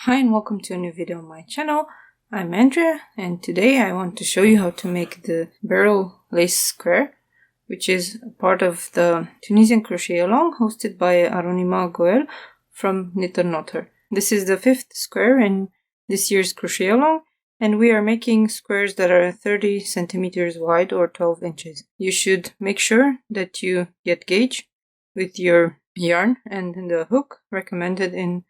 Hi and welcome to a new video on my channel. I'm Andrea and today I want to show you how to make the barrel lace square, which is a part of the Tunisian crochet along hosted by Aronima Goel from Knit and Knot Her. This is the 5th square in this year's crochet along and we are making squares that are 30 centimeters wide or 12 inches. You should make sure that you get gauge with your yarn and the hook recommended in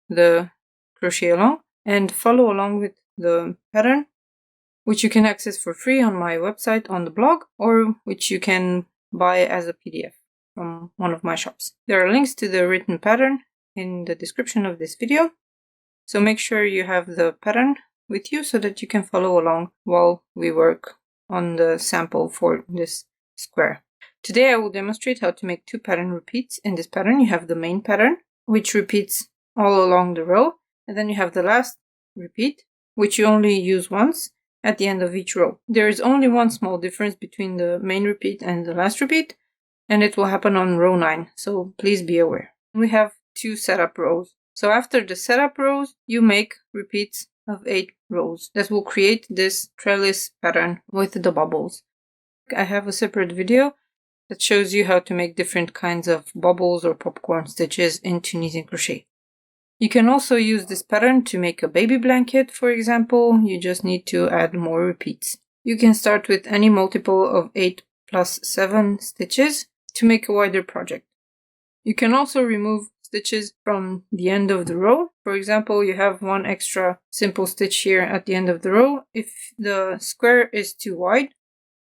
the crochet along and follow along with the pattern, which you can access for free on my website on the blog, or which you can buy as a PDF from one of my shops. There are links to the written pattern in the description of this video, so make sure you have the pattern with you so that you can follow along while we work on the sample for this square. Today I will demonstrate how to make 2 pattern repeats. In this pattern you have the main pattern, which repeats all along the row, and then you have the last repeat, which you only use once at the end of each row. There is only one small difference between the main repeat and the last repeat, and it will happen on row 9, so please be aware. We have 2 setup rows. So after the setup rows, you make repeats of 8 rows. That will create this trellis pattern with the bubbles. I have a separate video that shows you how to make different kinds of bubbles or popcorn stitches in Tunisian crochet. You can also use this pattern to make a baby blanket, for example. You just need to add more repeats. You can start with any multiple of 8 plus 7 stitches to make a wider project. You can also remove stitches from the end of the row. For example, you have one extra simple stitch here at the end of the row. If the square is too wide,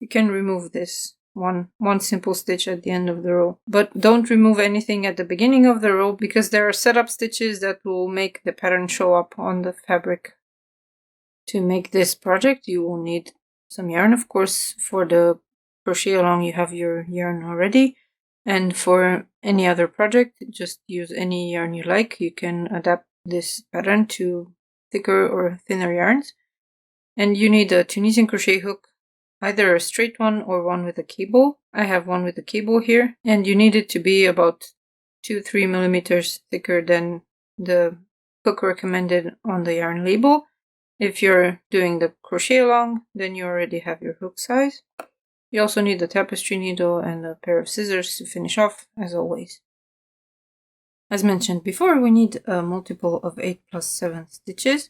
you can remove this one simple stitch at the end of the row. But don't remove anything at the beginning of the row, because there are setup stitches that will make the pattern show up on the fabric. To make this project you will need some yarn. Of course, for the crochet along you have your yarn already, and for any other project just use any yarn you like. You can adapt this pattern to thicker or thinner yarns. And you need a Tunisian crochet hook, either a straight one or one with a cable. I have one with a cable here, and you need it to be about 2-3 millimeters thicker than the hook recommended on the yarn label. If you're doing the crochet along, then you already have your hook size. You also need a tapestry needle and a pair of scissors to finish off, as always. As mentioned before, we need a multiple of 8 plus 7 stitches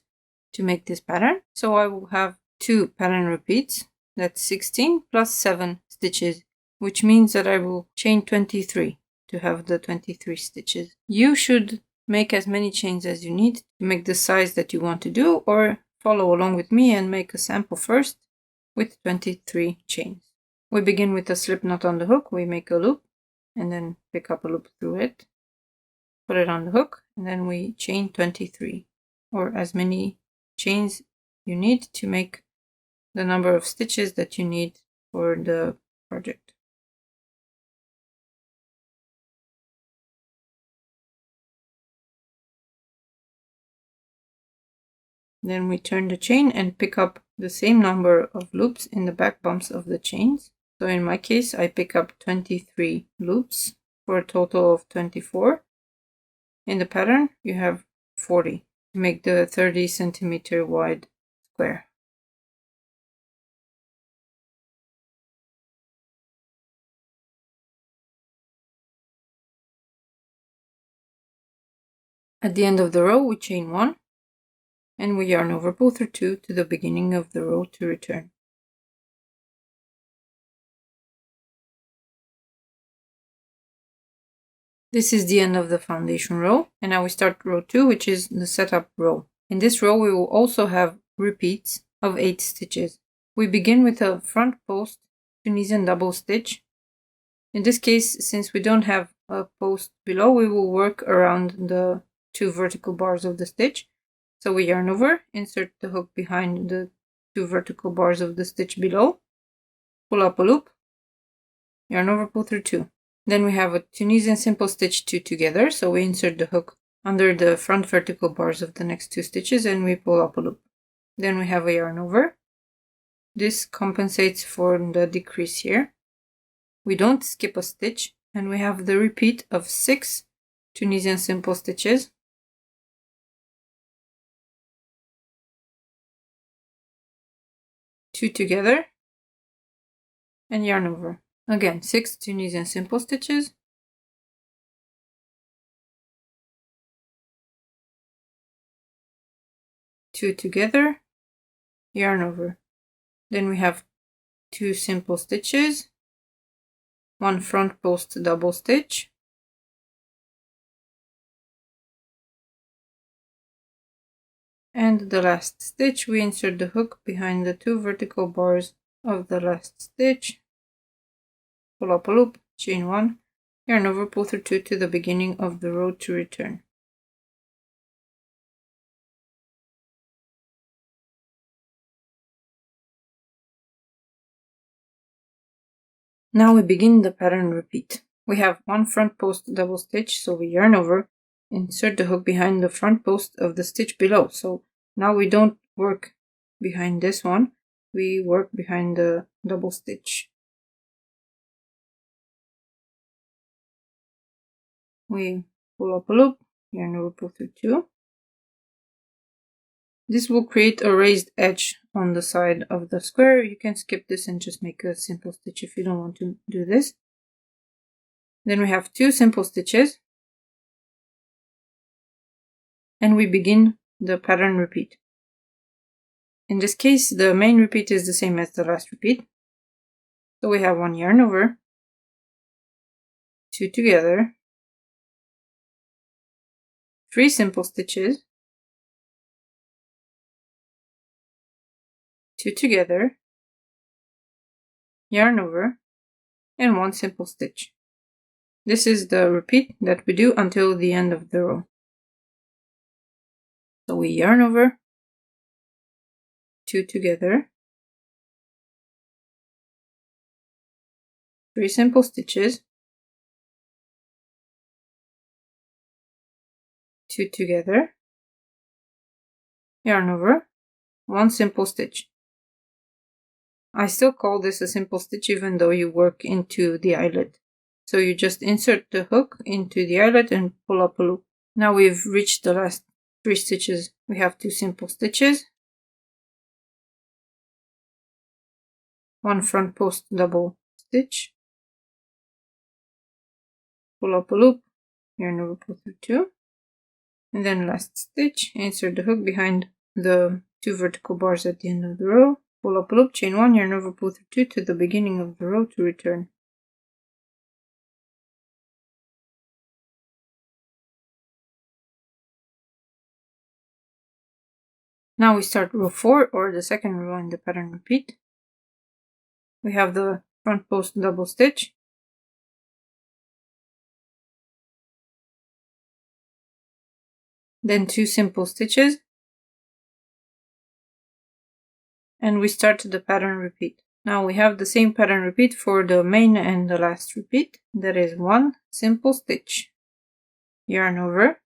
to make this pattern. So I will have 2 pattern repeats. That's 16 plus 7 stitches, which means that I will chain 23 to have the 23 stitches. You should make as many chains as you need to make the size that you want to do, or follow along with me and make a sample first with 23 chains. We begin with a slip knot on the hook. We make a loop and then pick up a loop through it, put it on the hook, and then we chain 23, or as many chains you need to make the number of stitches that you need for the project. Then we turn the chain and pick up the same number of loops in the back bumps of the chains. So in my case, I pick up 23 loops for a total of 24. In the pattern, you have 40 to make the 30 centimeter wide square. At the end of the row, we chain 1 and we yarn over both or 2 to the beginning of the row to return. This is the end of the foundation row, and now we start row 2, which is the setup row. In this row we will also have repeats of 8 stitches. We begin with a front post Tunisian double stitch. In this case, since we don't have a post below, we will work around the 2 vertical bars of the stitch. So we yarn over, insert the hook behind the 2 vertical bars of the stitch below, pull up a loop, yarn over, pull through 2. Then we have a Tunisian simple stitch 2 together, so we insert the hook under the front vertical bars of the next 2 stitches and we pull up a loop. Then we have a yarn over. This compensates for the decrease here. We don't skip a stitch, and we have the repeat of 6 Tunisian simple stitches. 2 together, and yarn over. Again, 6 Tunisian simple stitches, 2 together, yarn over. Then we have 2 simple stitches, 1 front post double stitch, and the last stitch we insert the hook behind the 2 vertical bars of the last stitch, pull up a loop, chain 1, yarn over, pull through 2 to the beginning of the row to return. Now we begin the pattern repeat. We have 1 front post double stitch, so we yarn over, insert the hook behind the front post of the stitch below. So now we don't work behind this one, we work behind the double stitch. We pull up a loop, yarn over, pull through 2. This will create a raised edge on the side of the square. You can skip this and just make a simple stitch if you don't want to do this. Then we have 2 simple stitches, and we begin the pattern repeat. In this case, the main repeat is the same as the last repeat. So we have 1 yarn over, 2 together, 3 simple stitches, 2 together, yarn over, and 1 simple stitch. This is the repeat that we do until the end of the row. So we yarn over, 2 together, 3 simple stitches, 2 together, yarn over, 1 simple stitch. I still call this a simple stitch even though you work into the eyelet. So you just insert the hook into the eyelet and pull up a loop. Now we've reached the last 3 stitches. We have 2 simple stitches, 1 front post double stitch, pull up a loop, yarn over, pull through 2, and then last stitch, insert the hook behind the 2 vertical bars at the end of the row, pull up a loop, chain 1, yarn over, pull through 2 to the beginning of the row to return. Now we start row 4, or the second row in the pattern repeat. We have the front post double stitch, then 2 simple stitches, and we start the pattern repeat. Now we have the same pattern repeat for the main and the last repeat. That is 1 simple stitch, yarn over,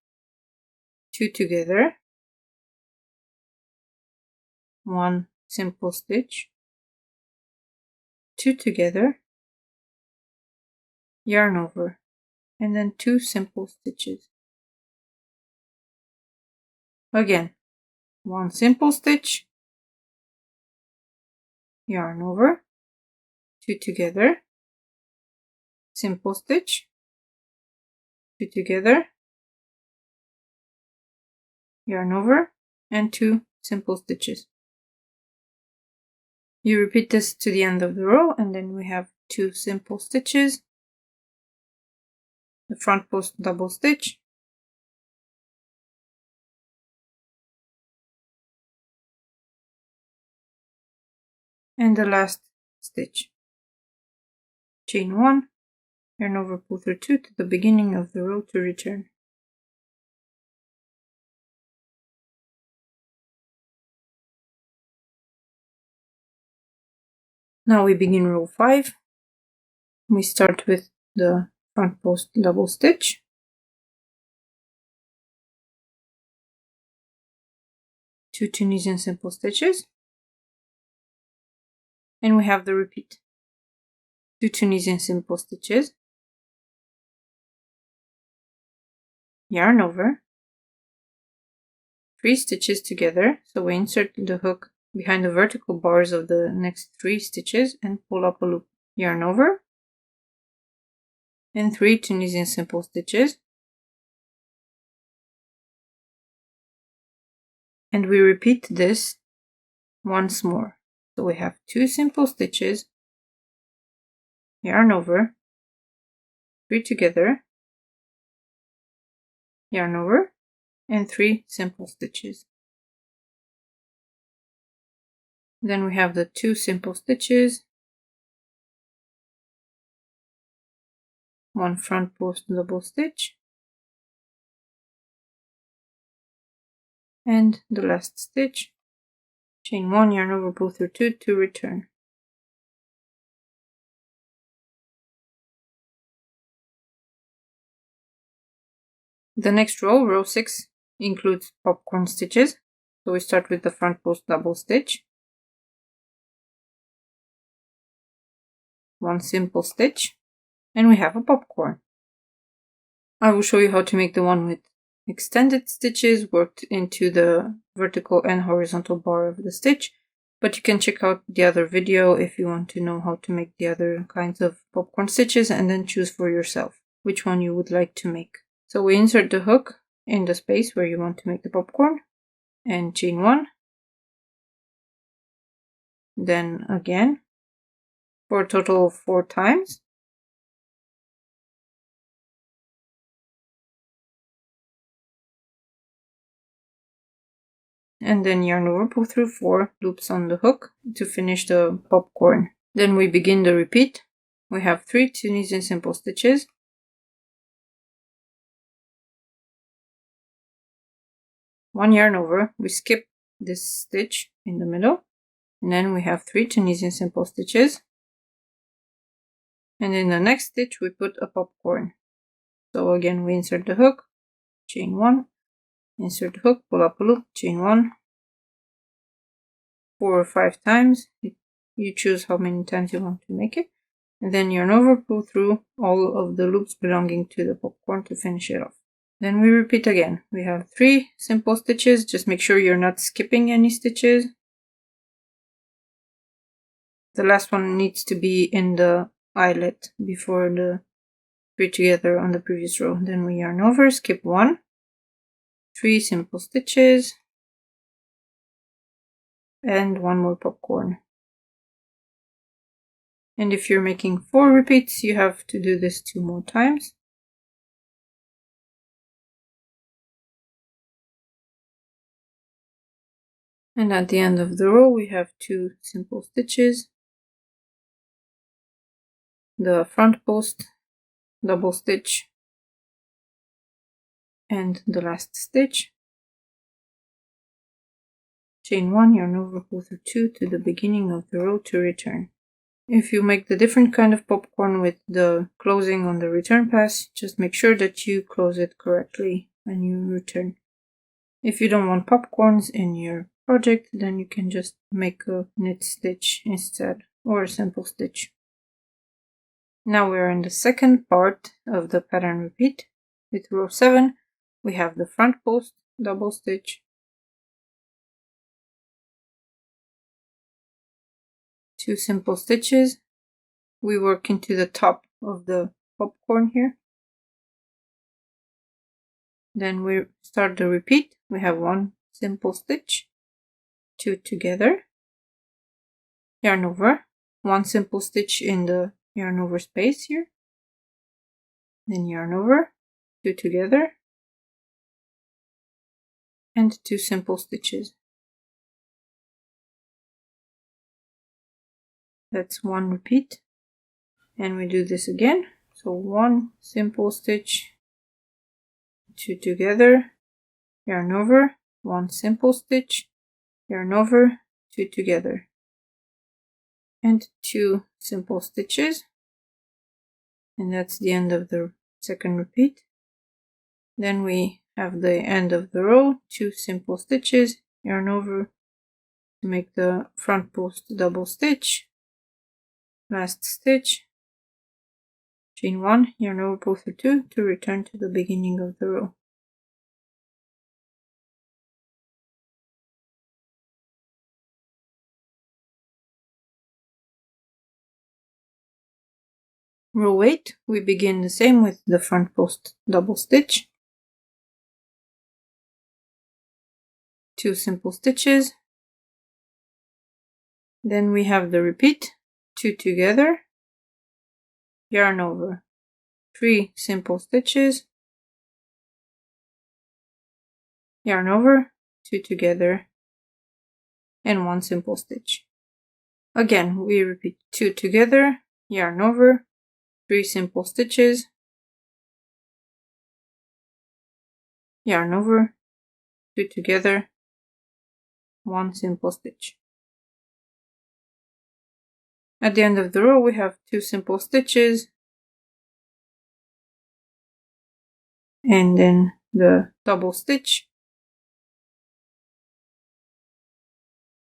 2 together, 1 simple stitch, 2 together, yarn over, and then 2 simple stitches. Again, 1 simple stitch, yarn over, 2 together, simple stitch, 2 together, yarn over, and 2 simple stitches. You repeat this to the end of the row, and then we have 2 simple stitches, the front post double stitch, and the last stitch. Chain 1, yarn over, pull through 2 to the beginning of the row to return. Now we begin row 5. We start with the front post double stitch, two Tunisian simple stitches, and we have the repeat. 2 Tunisian simple stitches, yarn over, 3 stitches together, so we insert the hook behind the vertical bars of the next 3 stitches and pull up a loop. Yarn over, and 3 Tunisian simple stitches, and we repeat this once more. So we have 2 simple stitches, yarn over, 3 together, yarn over, and 3 simple stitches. Then we have the 2 simple stitches, 1 front post double stitch, and the last stitch, chain 1, yarn over, pull through 2 to return. The next row, row 6, includes popcorn stitches. So we start with the front post double stitch, 1 simple stitch, and we have a popcorn. I will show you how to make the one with extended stitches worked into the vertical and horizontal bar of the stitch, but you can check out the other video if you want to know how to make the other kinds of popcorn stitches and then choose for yourself which one you would like to make. So we insert the hook in the space where you want to make the popcorn and chain 1, then again for a total of 4 times. And then yarn over, pull through 4 loops on the hook to finish the popcorn. Then we begin the repeat. We have 3 Tunisian simple stitches, 1 yarn over, we skip this stitch in the middle, and then we have 3 Tunisian simple stitches, and in the next stitch we put a popcorn. So again we insert the hook, chain 1, insert the hook, pull up a loop, chain 1, 4 or 5 times, you choose how many times you want to make it, and then yarn over, pull through all of the loops belonging to the popcorn to finish it off. Then we repeat again. We have 3 simple stitches, just make sure you're not skipping any stitches. The last one needs to be in the eyelet before the 3 together on the previous row. Then we yarn over, skip 1, 3 simple stitches, and 1 more popcorn. And if you're making 4 repeats, you have to do this 2 more times. And at the end of the row, we have 2 simple stitches, the front post double stitch, and the last stitch, chain 1, yarn over, pull through 2 to the beginning of the row to return. If you make the different kind of popcorn with the closing on the return pass, just make sure that you close it correctly when you return. If you don't want popcorns in your project, then you can just make a knit stitch instead, or a simple stitch. Now we're in the second part of the pattern repeat. With row 7, we have the front post double stitch, 2 simple stitches. We work into the top of the popcorn here. Then we start the repeat. We have 1 simple stitch, 2 together, yarn over, 1 simple stitch in the yarn over space here, then yarn over, 2 together, and 2 simple stitches. That's 1 repeat, and we do this again. So 1 simple stitch, 2 together, yarn over, 1 simple stitch, yarn over, 2 together, and 2 simple stitches, and that's the end of the second repeat. Then we have the end of the row, 2 simple stitches, yarn over to make the front post double stitch, last stitch, chain 1, yarn over, pull through 2 to return to the beginning of the row. row 8, we begin the same with the front post double stitch, 2 simple stitches, then we have the repeat, 2 together, yarn over, 3 simple stitches, yarn over, 2 together, and 1 simple stitch. Again, we repeat 2 together, yarn over, 3 simple stitches, yarn over, 2 together, 1 simple stitch. At the end of the row, we have 2 simple stitches, and then the double stitch,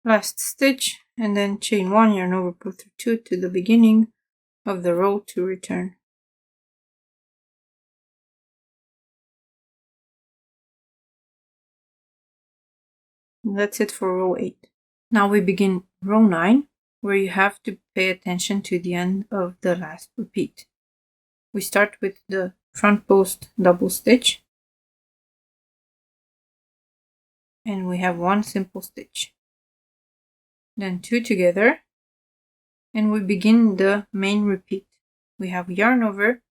last stitch, and then chain 1, yarn over, pull through 2 to the beginning of the row to return. And that's it for row 8. Now we begin row 9, where you have to pay attention to the end of the last repeat. We start with the front post double stitch, and we have 1 simple stitch, then 2 together, and we begin the main repeat. We have yarn over,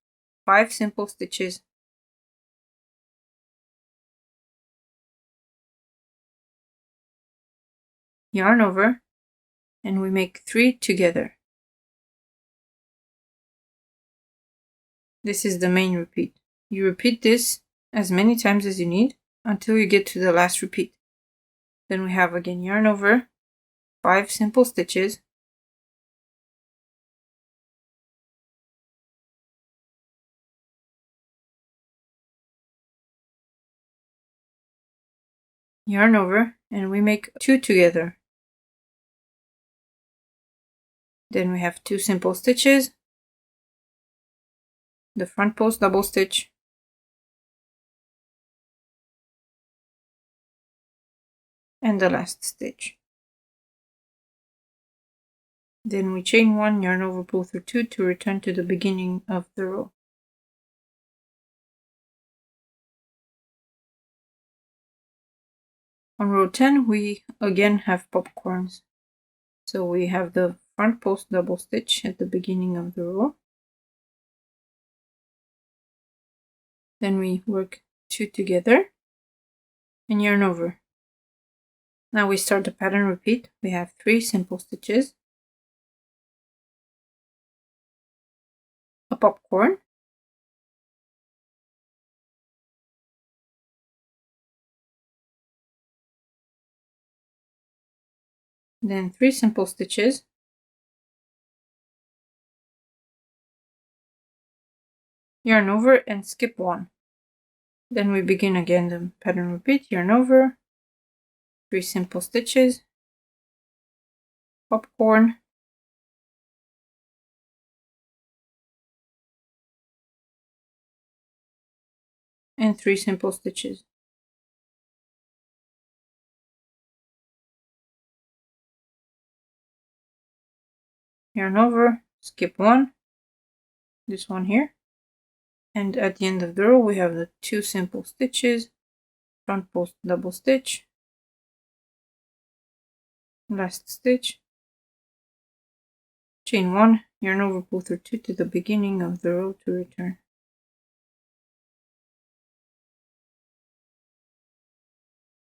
5 simple stitches, yarn over, and we make 3 together. This is the main repeat. You repeat this as many times as you need until you get to the last repeat. Then we have again yarn over, 5 simple stitches, yarn over, and we make 2 together. Then we have 2 simple stitches, the front post double stitch, and the last stitch. Then we chain 1, yarn over, pull through 2 to return to the beginning of the row. On row 10, we again have popcorns. So we have the front post double stitch at the beginning of the row. Then we work 2 together and yarn over. Now we start the pattern repeat. We have 3 simple stitches, a popcorn, then 3 simple stitches, yarn over and skip 1. Then we begin again the pattern repeat, yarn over, 3 simple stitches, popcorn, and 3 simple stitches. Yarn over, skip 1, this one here, and at the end of the row we have the 2 simple stitches, front post double stitch, last stitch, chain 1, yarn over, pull through 2 to the beginning of the row to return.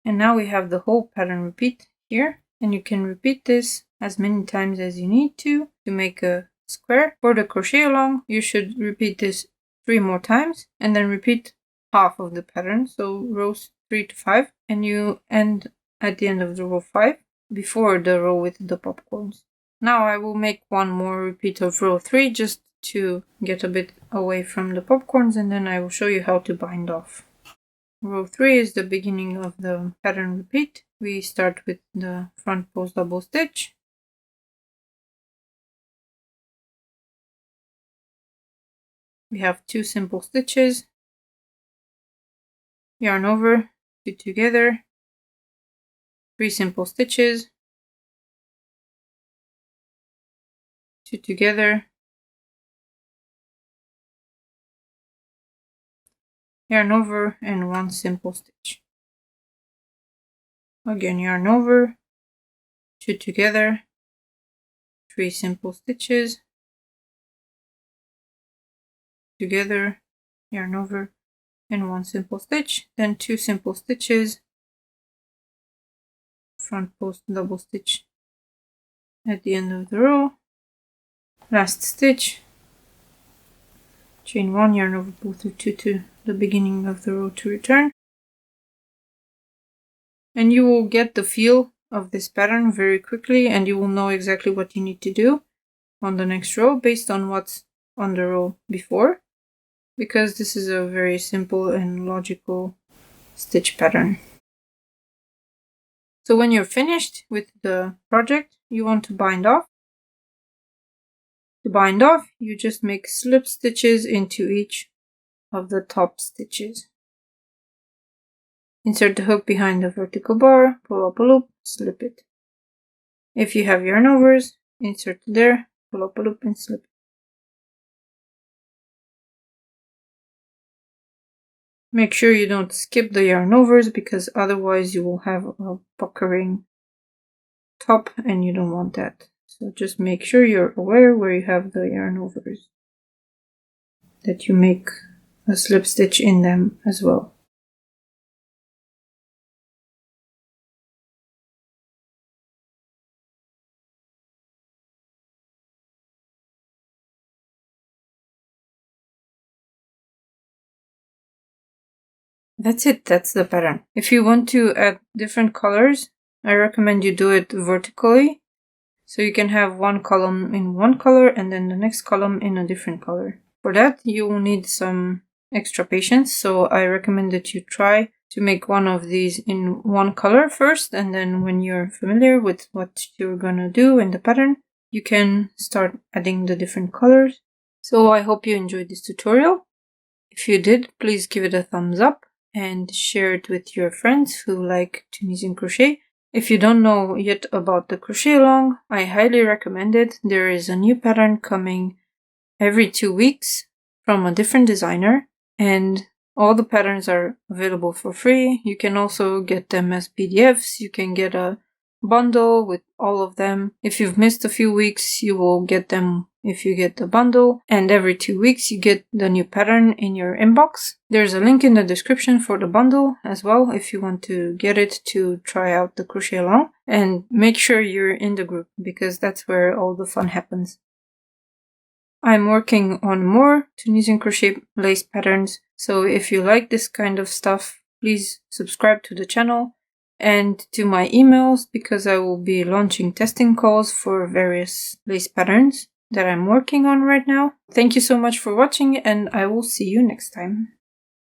And now we have the whole pattern repeat here, and you can repeat this as many times as you need to make a square. For the crochet along, you should repeat this 3 more times and then repeat half of the pattern, so rows 3 to 5, and you end at the end of the row 5 before the row with the popcorns. Now I will make one more repeat of row 3 just to get a bit away from the popcorns, and then I will show you how to bind off. Row 3 is the beginning of the pattern repeat. We start with the front post double stitch, we have 2 simple stitches, yarn over, 2 together, 3 simple stitches, 2 together, yarn over, and 1 simple stitch. Again, yarn over, 2 together, 3 simple stitches, together, yarn over, and 1 simple stitch, then 2 simple stitches, front post double stitch at the end of the row, last stitch, chain 1, yarn over, pull through 2 to the beginning of the row to return. And you will get the feel of this pattern very quickly, and you will know exactly what you need to do on the next row based on what's on the row before, because this is a very simple and logical stitch pattern. So when you're finished with the project, you want to bind off. To bind off, you just make slip stitches into each of the top stitches. Insert the hook behind the vertical bar, pull up a loop, slip it. If you have yarn overs, insert there, pull up a loop and slip it. Make sure you don't skip the yarn overs, because otherwise you will have a puckering top and you don't want that. So just make sure you're aware where you have the yarn overs, that you make a slip stitch in them as well. That's it, that's the pattern. If you want to add different colors, I recommend you do it vertically. So you can have one column in one color and then the next column in a different color. For that, you will need some extra patience. So I recommend that you try to make one of these in one color first. And then when you're familiar with what you're gonna do in the pattern, you can start adding the different colors. So I hope you enjoyed this tutorial. If you did, please give it a thumbs up and share it with your friends who like Tunisian crochet. If you don't know yet about the crochet along, I highly recommend it. There is a new pattern coming every 2 weeks from a different designer, and all the patterns are available for free. You can also get them as PDFs. You can get a bundle with all of them. If you've missed a few weeks, you will get them if you get the bundle, and every 2 weeks you get the new pattern in your inbox. There's a link in the description for the bundle as well if you want to get it to try out the crochet along, and make sure you're in the group because that's where all the fun happens. I'm working on more Tunisian crochet lace patterns, so if you like this kind of stuff, please subscribe to the channel and to my emails, because I will be launching testing calls for various lace patterns that I'm working on right now. Thank you so much for watching, and I will see you next time.